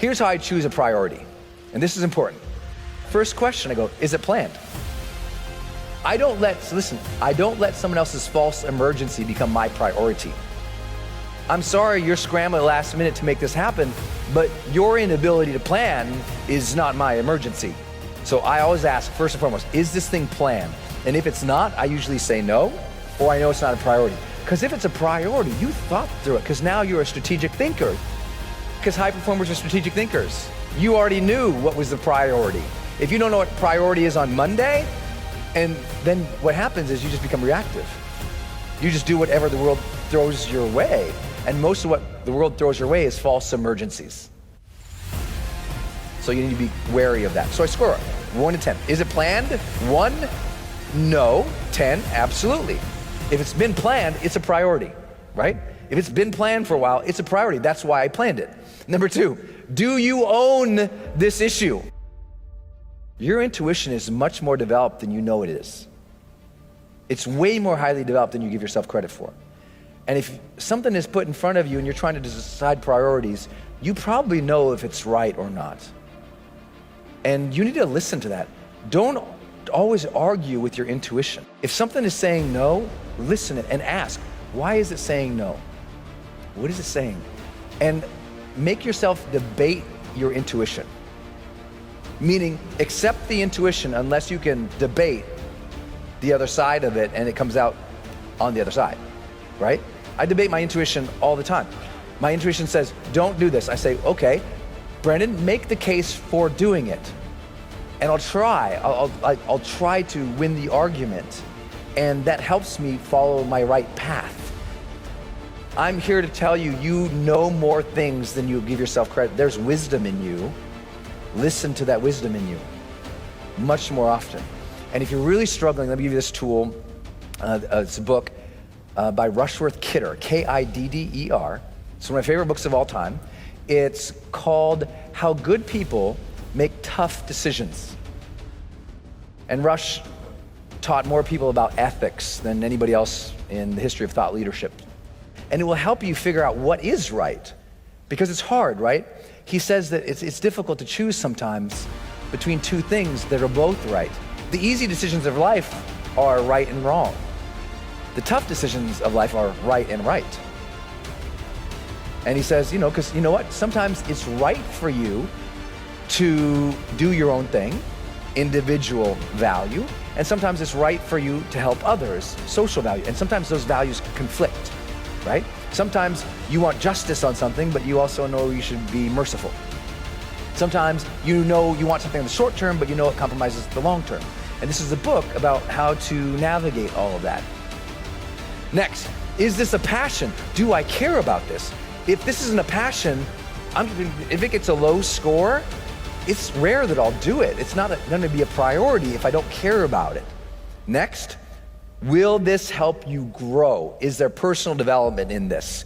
Here's how I choose a priority, and this is important. First question, I go, is it planned? I don't let someone else's false emergency become my priority. I'm sorry you're scrambling last minute to make this happen, but your inability to plan is not my emergency. So I always ask, first and foremost, is this thing planned? And if it's not, I usually say no, or I know it's not a priority. Because if it's a priority, you thought through it, because now you're a strategic thinker. Because high performers are strategic thinkers. You already knew what was the priority. If you don't know what priority is on Monday, and then what happens is you just become reactive. You just do whatever the world throws your way. And most of what the world throws your way is false emergencies. So you need to be wary of that. So I score 1 to 10. Is it planned? 1, no. 10, absolutely. If it's been planned, it's a priority, right? If it's been planned for a while, it's a priority. That's why I planned it. Number 2, do you own this issue? Your intuition is much more developed than you know it is. It's way more highly developed than you give yourself credit for. And if something is put in front of you and you're trying to decide priorities, you probably know if it's right or not. And you need to listen to that. Don't always argue with your intuition. If something is saying no, listen and ask, why is it saying no? What is it saying? And make yourself debate your intuition. Meaning, accept the intuition unless you can debate the other side of it and it comes out on the other side, right? I debate my intuition all the time. My intuition says, don't do this. I say, okay, Brendon, make the case for doing it. And I'll try to win the argument. And that helps me follow my right path. I'm here to tell you, you know more things than you give yourself credit. There's wisdom in you. Listen to that wisdom in you much more often. And if you're really struggling, let me give you this tool. It's a book by Rushworth Kidder, Kidder. It's one of my favorite books of all time. It's called How Good People Make Tough Decisions. And Rush taught more people about ethics than anybody else in the history of thought leadership. And it will help you figure out what is right, because it's hard, right? He says that it's difficult to choose sometimes between two things that are both right. The easy decisions of life are right and wrong. The tough decisions of life are right and right. And he says, because you know what? Sometimes it's right for you to do your own thing, individual value, and sometimes it's right for you to help others, social value, and sometimes those values conflict, right? Sometimes you want justice on something, but you also know you should be merciful. Sometimes you know you want something in the short term, but you know it compromises the long term. And this is a book about how to navigate all of that. Next, is this a passion? Do I care about this? If this isn't a passion, if it gets a low score, it's rare that I'll do it. It's not going to be a priority if I don't care about it. Next, will this help you grow? Is there personal development in this?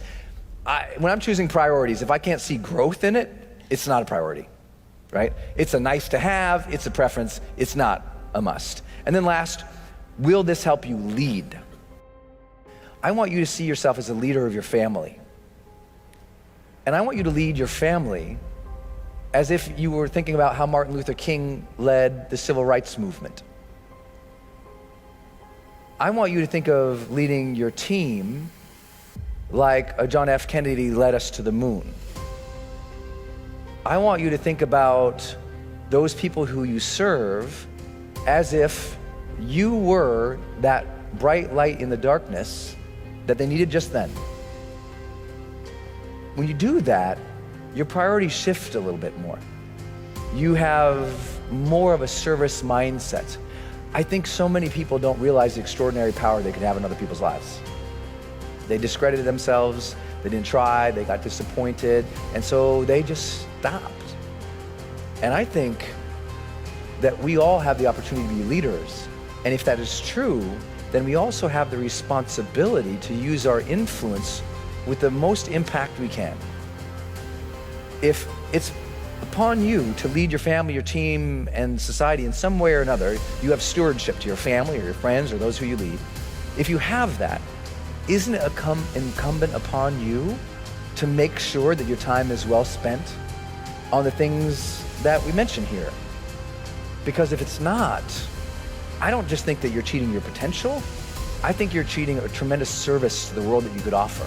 When I'm choosing priorities, if I can't see growth in it, it's not a priority, right? It's a nice to have, it's a preference, it's not a must. And then last, will this help you lead? I want you to see yourself as a leader of your family. And I want you to lead your family as if you were thinking about how Martin Luther King led the civil rights movement. I want you to think of leading your team like a John F. Kennedy led us to the moon. I want you to think about those people who you serve as if you were that bright light in the darkness that they needed just then. When you do that, your priorities shift a little bit more. You have more of a service mindset. I think so many people don't realize the extraordinary power they can have in other people's lives. They discredited themselves, they didn't try, they got disappointed, and so they just stopped. And I think that we all have the opportunity to be leaders. And if that is true, then we also have the responsibility to use our influence with the most impact we can. If it's upon you to lead your family, your team, and society in some way or another, you have stewardship to your family or your friends or those who you lead. If you have that, isn't it incumbent upon you to make sure that your time is well spent? on the things that we mentioned here? Because if it's not, I don't just think that you're cheating your potential, I think you're cheating a tremendous service to the world that you could offer.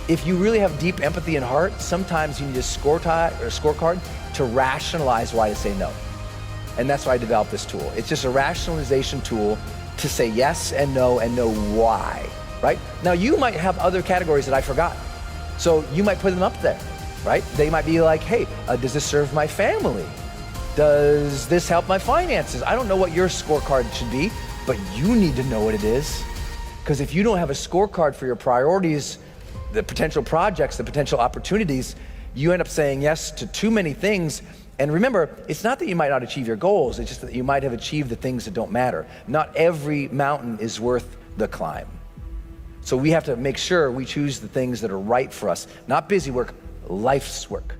If you really have deep empathy and heart, sometimes you need a scorecard to rationalize why to say no. And that's why I developed this tool. It's just a rationalization tool to say yes and know why, right? Now you might have other categories that I forgot. So you might put them up there, right? They might be like, hey, does this serve my family? Does this help my finances? I don't know what your scorecard should be, but you need to know what it is. Because if you don't have a scorecard for your priorities, the potential projects, the potential opportunities, you end up saying yes to too many things. And remember, it's not that you might not achieve your goals, it's just that you might have achieved the things that don't matter. Not every mountain is worth the climb. So we have to make sure we choose the things that are right for us, not busy work, life's work.